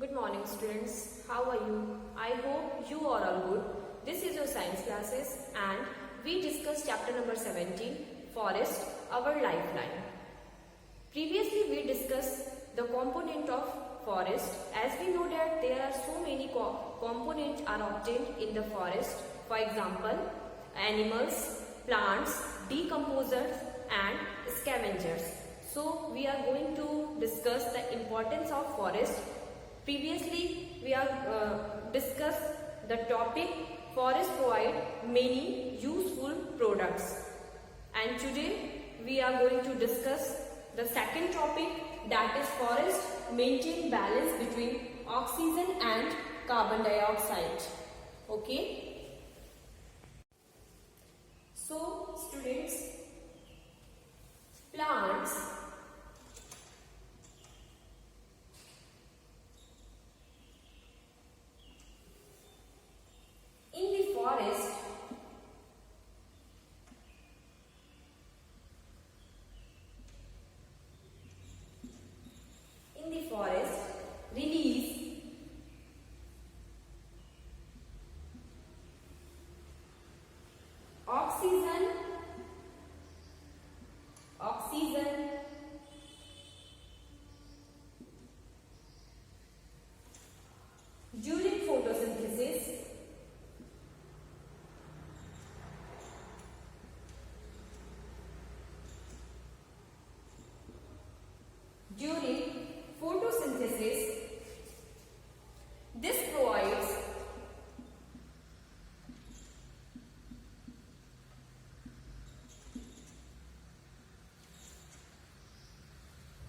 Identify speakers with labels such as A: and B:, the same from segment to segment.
A: Good morning students, how are you? I hope you are all good. This is your science classes and we discussed chapter number 17, Forest, our lifeline. Previously we discussed the component of forest. As we know that there are so many components are obtained in the forest. For example, animals, plants, decomposers and scavengers. So we are going to discuss the importance of forest. Previously we have discussed the topic forest provide many useful products, and today we are going to discuss the second topic, that is forest maintain balance between oxygen and carbon dioxide. Okay, so students, plants in the forest release oxygen during photosynthesis this provides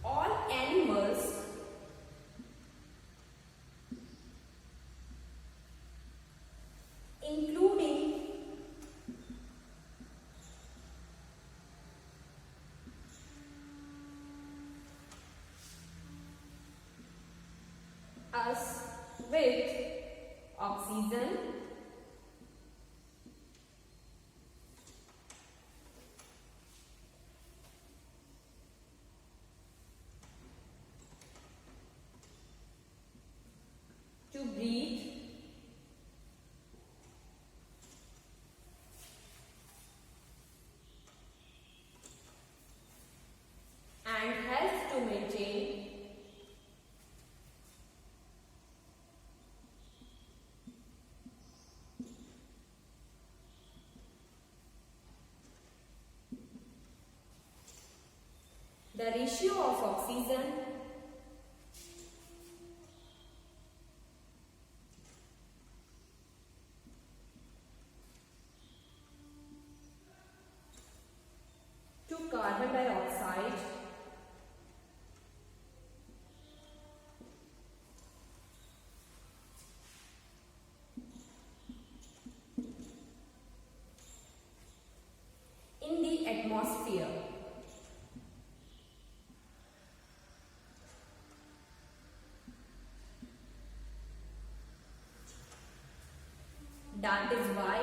A: all animals including us with oxygen to breathe and helps to maintain the ratio of oxygen to carbon dioxide in the atmosphere that is why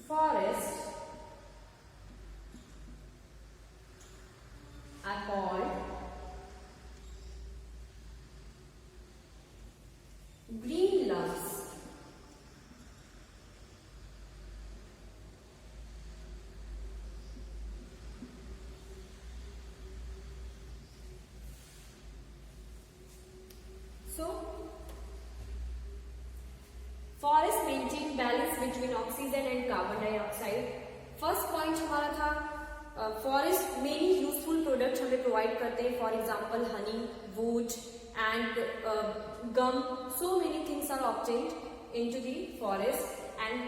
A: forests are called green lungs. So, forest maintain balance between oxygen and carbon dioxide. First point हमारा था forest many useful product हमें provide करते हैं, for example honey, wood and gum, so many things are obtained into the forest. And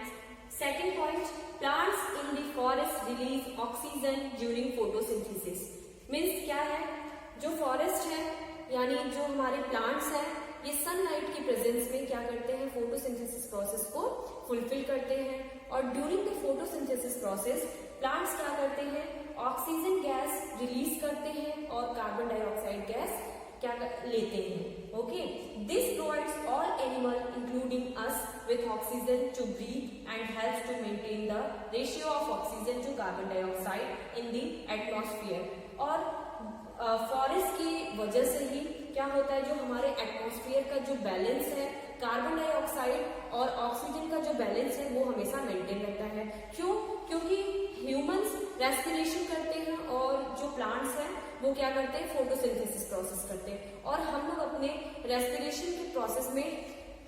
A: second point, plants in the forest release oxygen during photosynthesis. Means क्या है, जो forest है यानी जो हमारे प्लांट्स हैं ये सनलाइट की प्रेजेंस में क्या करते हैं, फोटोसिंथेसिस प्रोसेस को फुलफिल करते हैं. और during the photosynthesis process plants क्या करते हैं, ऑक्सीजन गैस रिलीज करते हैं और कार्बन डाइऑक्साइड गैस लेते हैं. Okay, this provides all animal including us with oxygen to breathe and helps to maintain the ratio of oxygen to carbon dioxide in the atmosphere. और forest की वजह से ही क्या होता है, जो हमारे एटमॉस्फेयर का जो बैलेंस है, कार्बन डाइऑक्साइड और ऑक्सीजन का जो बैलेंस है वो हमेशा मेंटेन रहता है. क्यों? क्योंकि ह्यूमंस रेस्पिरेशन करते हैं और जो प्लांट्स हैं वो क्या करते हैं, फोटोसिंथेसिस प्रोसेस करते हैं. और हम लोग अपने रेस्पिरेशन के प्रोसेस में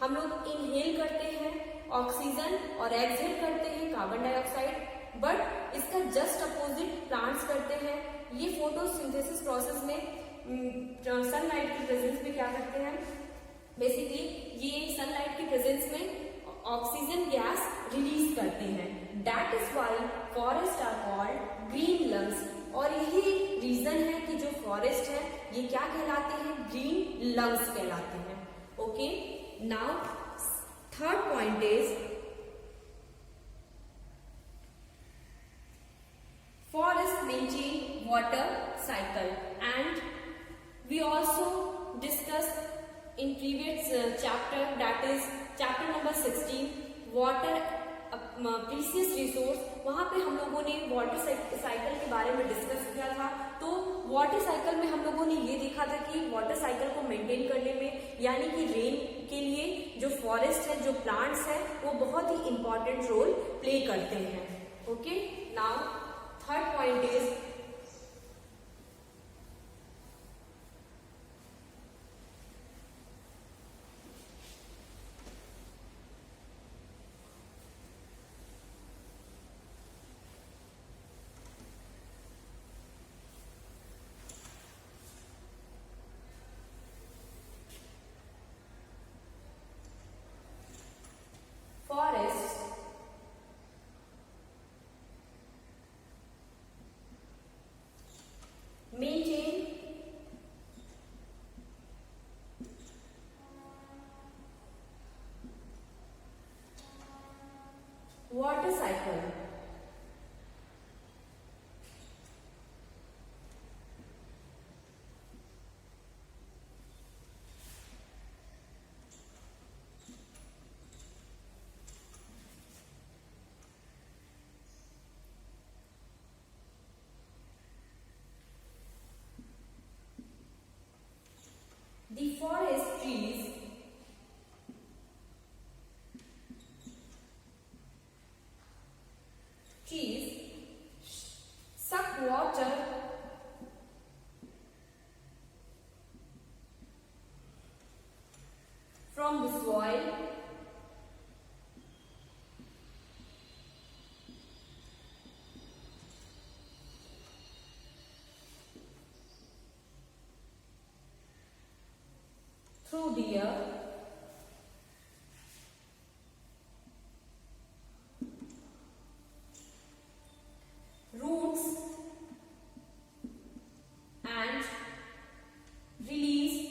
A: हम लोग इनहेल करते हैं ऑक्सीजन और एक्सहेल करते हैं कार्बन डाइऑक्साइड. बट इसका जस्ट अपोजिट प्लांट्स करते हैं. ये फोटोसिंथेसिस प्रोसेस में सनलाइट की प्रेजेंस में क्या करते हैं, बेसिकली ये सनलाइट की प्रेजेंस में ऑक्सीजन गैस रिलीज करते हैं. That is why forest are called green lungs. और यही रीजन है कि जो फॉरेस्ट है ये क्या कहलाते हैं, ग्रीन लंग्स कहलाते हैं. Okay, now third point is forest maintain water cycle, and we also discussed in previous chapter, that is chapter number 16, water precious resource. वहां पे हम लोगों ने वाटर साइकिल के बारे में डिस्कस किया था. तो वाटर साइकिल में हम लोगों ने ये देखा था कि वाटर साइकिल को मेंटेन करने में, यानी कि रेन के लिए जो फॉरेस्ट है, जो प्लांट्स है, वो बहुत ही इंपॉर्टेंट रोल प्ले करते हैं. Okay, now third point is forests maintain water cycle. The forest trees suck water from the soil through the earth roots and release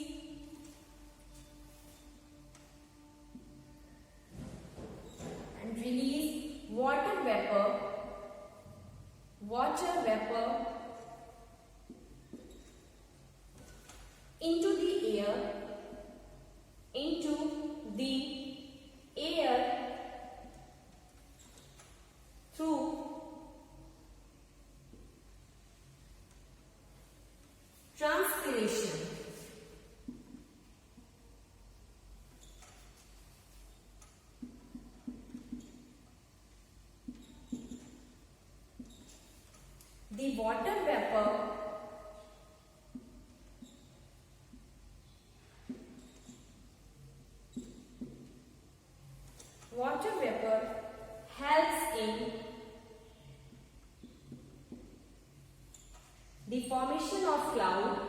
A: water vapor into the air through transpiration. The water vapor helps in the formation of cloud,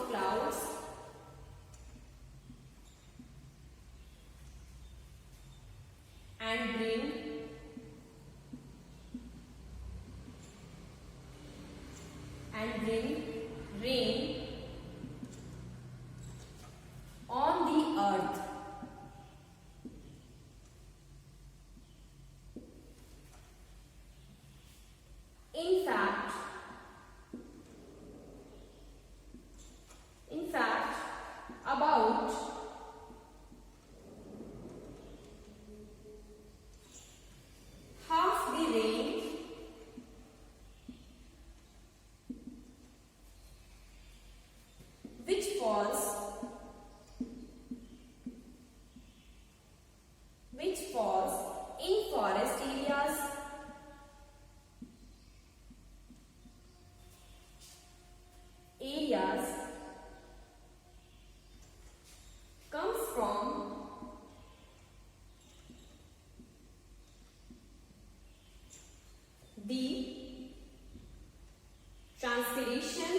A: clouds and bring rain on the earth. falls in forest areas. Comes from the transpiration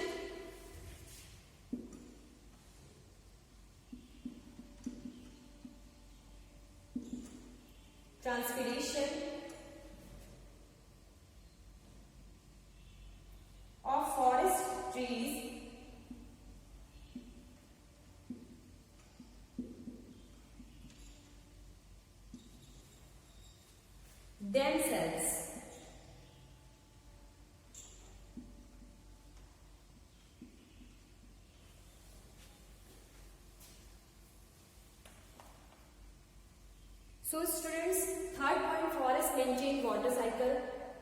A: of forest trees themselves. So students, third point, forest maintain water cycle.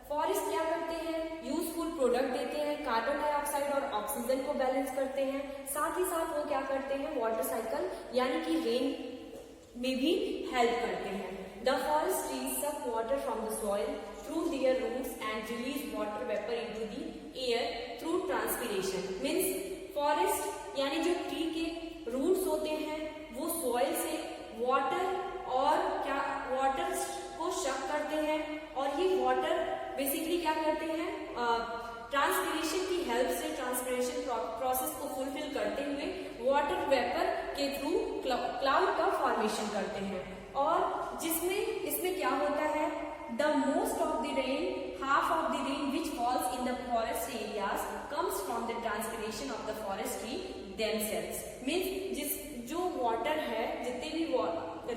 A: Forest क्या करते हैं? Useful product देते हैं, carbon dioxide और oxygen को balance करते हैं. साथ ही साथ वो क्या करते हैं? वाटर साइकिल यानी कि रेन में भी हेल्प करते हैं. The forest trees suck water from the soil through their roots and release water vapour into the air through transpiration. Means forest यानी जो ट्री के रूट्स होते हैं वो सॉइल से वाटर और क्या वाटर को शक करते हैं, और ये वाटर बेसिकली क्या करते हैं? ट्रांसपिरेशन की हेल्प से ट्रांसपिरेशन प्रोसेस को फुलफिल करते हुए वाटर वेपर के थ्रू क्लाउड का फॉर्मेशन करते हैं. और इसमें क्या होता है? The most of the rain, half of the rain which falls in the forest areas comes from the transpiration of the forest tree themselves. Means जो वाटर है, जितनी भी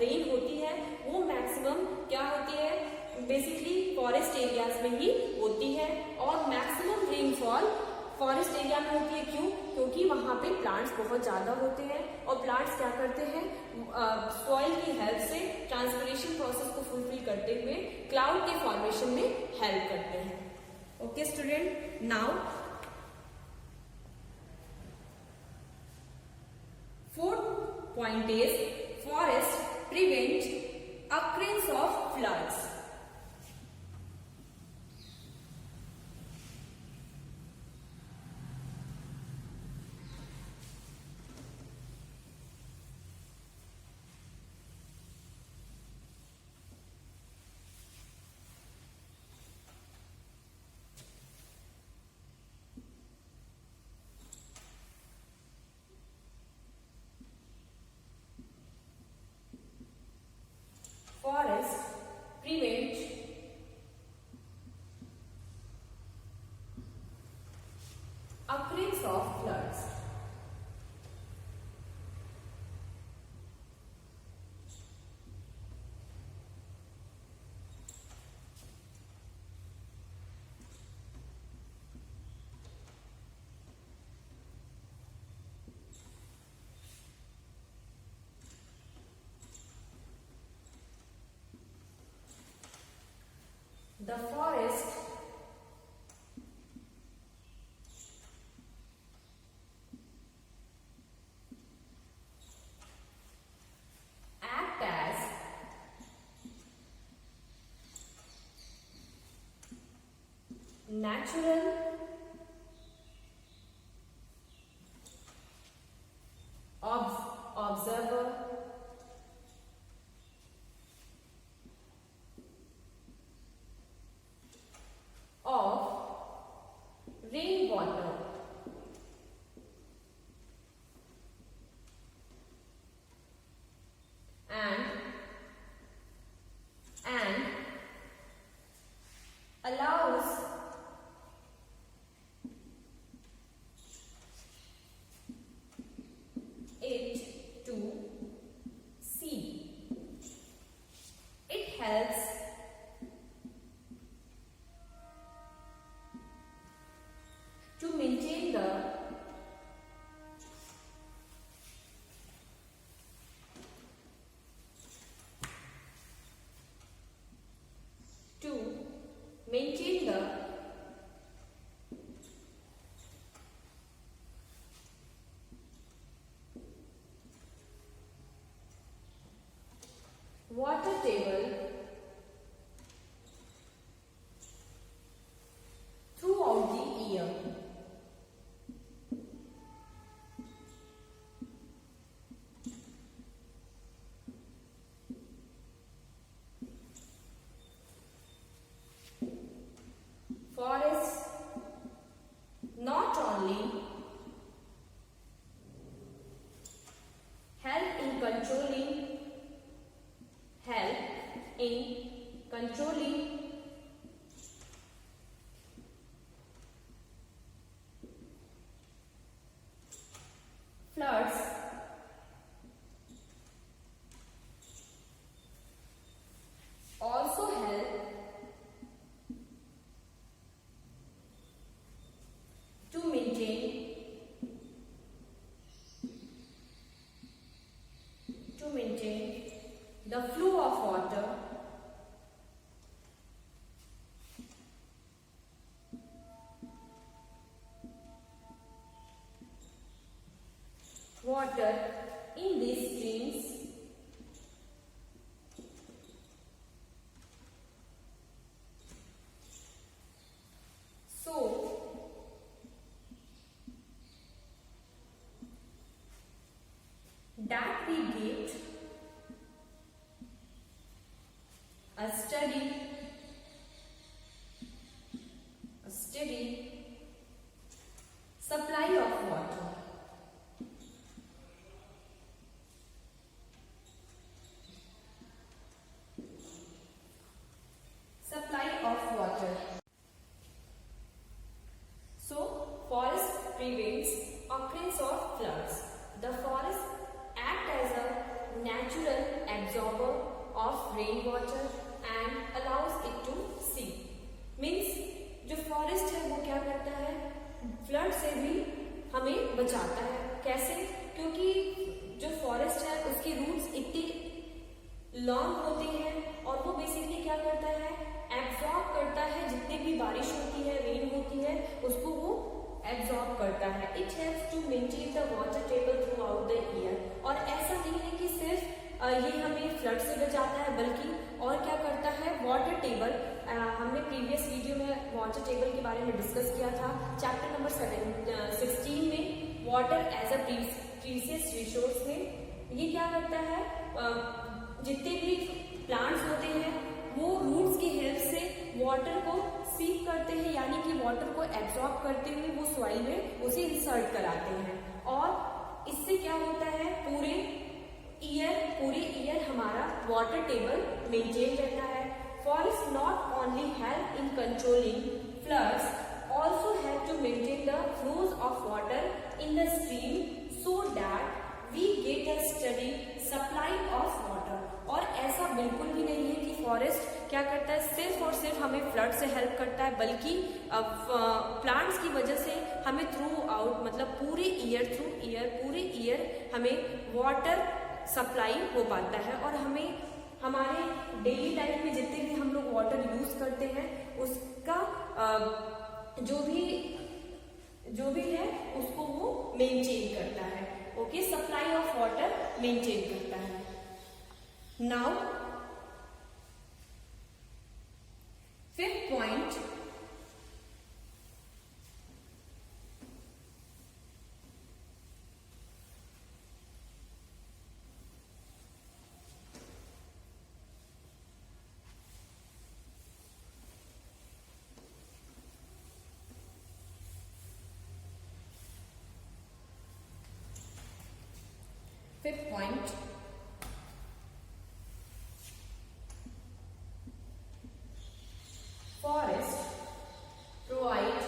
A: रेन होती है वो मैक्सिमम क्या होती है? बेसिकली फॉरेस्ट एरियाज में ही होती है. और मैक्सिमम रेनफॉल फॉरेस्ट एरिया में होती है. क्यों? क्योंकि वहां पे प्लांट्स बहुत ज्यादा होते हैं, और प्लांट्स क्या करते हैं? सॉइल की हेल्प से ट्रांसपिरेशन प्रोसेस को फुलफिल करते हुए क्लाउड के फॉर्मेशन में हेल्प करते हैं. Okay student, now fourth point is forest prevent occurrence of floods. Forest prevent occurrence of floods. The forest act as natural observer of rainwater and allows controlling floods also help to maintain the flow of water in these streams so that we get a steady supply of water. So, forest prevents occurrence of floods. The forest act as a natural absorber of rainwater and allows it to seep. Means जो forest है वो क्या करता है, flood से भी हमें बचाता है. कैसे? क्योंकि जो forest है उसकी roots इतनी लॉन्ग होती हैं और वो बेसिकली क्या करता है, एब्जॉर्ब करता है. जितनी भी बारिश होती है, रेन होती है, उसको वो एब्जॉर्ब करता है. It helps to maintain the water table throughout the year. और ऐसा नहीं है कि सिर्फ ये हमें फ्लड से बचाता है, बल्कि और क्या करता है, वाटर टेबल. हमने प्रीवियस वीडियो में वाटर टेबल के बारे में डिस्कस किया था, चैप्टर नंबर 16 में, water as a precious resource में. ये क्या करता है, जितने भी प्लांट्स होते हैं वो रूट्स की हेल्प से वाटर को सीप करते हैं, यानी कि वाटर को एब्जॉर्ब करते हुए वो सॉइल में उसे इंसर्ट कराते हैं. और इससे क्या होता है, पूरे ईयर हमारा वाटर टेबल मेंटेन रहता है. Forest not only help in controlling floods, also help to maintain the flows of water in the stream so that we get a steady supply of water. और ऐसा बिल्कुल भी नहीं है कि फॉरेस्ट क्या करता है, सिर्फ और सिर्फ हमें फ्लड से हेल्प करता है, बल्कि प्लांट्स की वजह से हमें थ्रू आउट, मतलब पूरे ईयर हमें वाटर सप्लाई हो पाता है. और हमें हमारे डेली लाइफ में जितने भी हम लोग वाटर यूज करते हैं उसका जो भी है उसको वो मेंटेन करता है. Okay, supply of water maintain करता है. Now fifth point, forest provide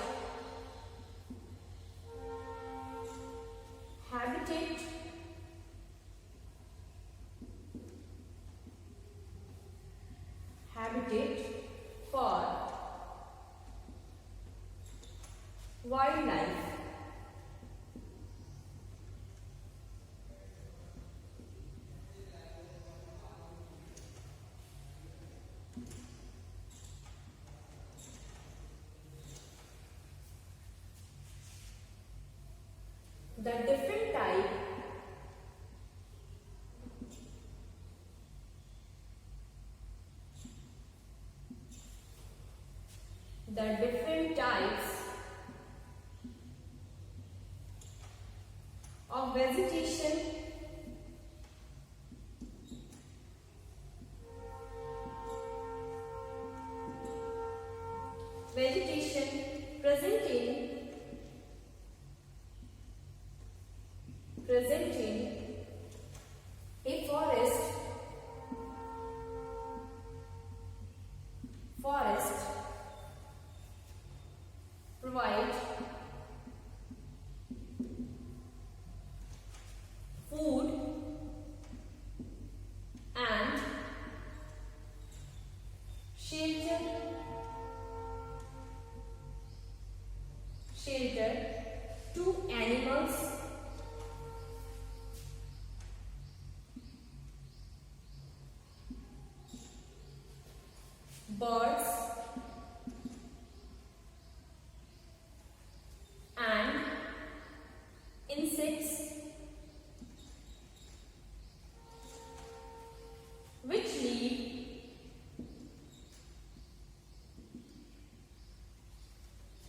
A: habitat for wildlife. The different types of vegetation present in a forest insects which live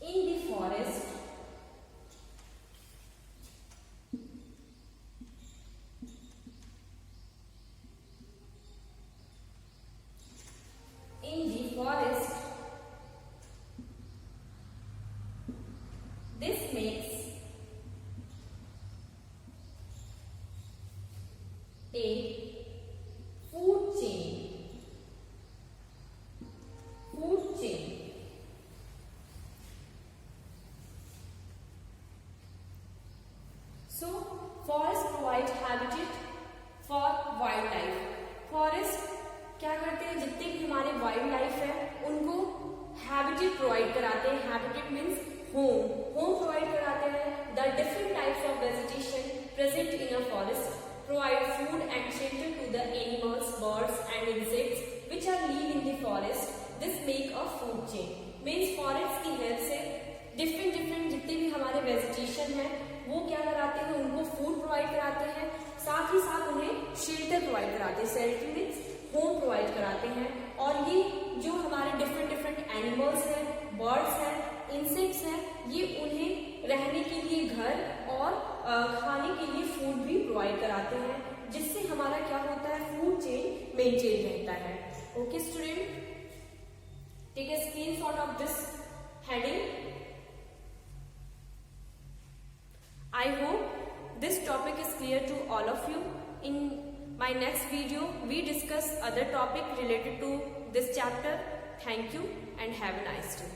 A: in the forest this makes a food chain. So forest provide habitat for wildlife. Forest क्या करते हैं, जितने भी हमारे wild life है उनको habitat provide कराते हैं. हैबिटेट मीन्स होम प्रोवाइड कराते हैं. The different types of vegetation present in a forest provide food and shelter to the animals, birds and insects which are live in the forest. This make a food chain. Means forest की help से different जितने भी हमारे vegetation है वो क्या कराते हैं, उनको फूड प्रोवाइड कराते हैं, साथ ही साथ उन्हें शेल्टर प्रोवाइड कराते हैं. शेल्टर मीन्स होम प्रोवाइड कराते हैं. और ये जो हमारे डिफरेंट एनिमल्स हैं, बर्ड्स हैं, इंसेक्ट्स हैं, ये उन्हें रहने के लिए घर और खाने के लिए फूड भी प्रोवाइड कराते हैं, जिससे हमारा क्या होता है, फूड चेन मेंटेन रहता है. Okay student, take a screenshot of this heading. I hope this topic is clear to all of you. In my next video, we discuss other topic related to this chapter. Thank you and have a nice day.